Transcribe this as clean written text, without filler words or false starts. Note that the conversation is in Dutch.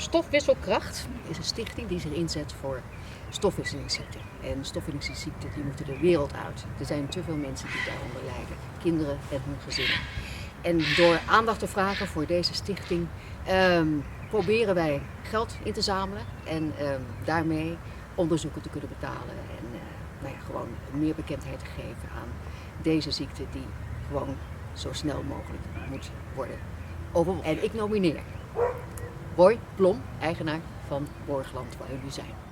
Stofwisselkracht is een stichting die zich inzet voor stofwisselingsziekten. En stofwisselingsziekten die moeten de wereld uit. Er zijn te veel mensen die daaronder lijden. Kinderen en hun gezinnen. En door aandacht te vragen voor deze stichting proberen wij geld in te zamelen. En daarmee onderzoeken te kunnen betalen. En gewoon meer bekendheid te geven aan deze ziekte die gewoon zo snel mogelijk moet worden overwonnen. En ik nomineer Roy Plom, eigenaar van Borgland, waar jullie zijn.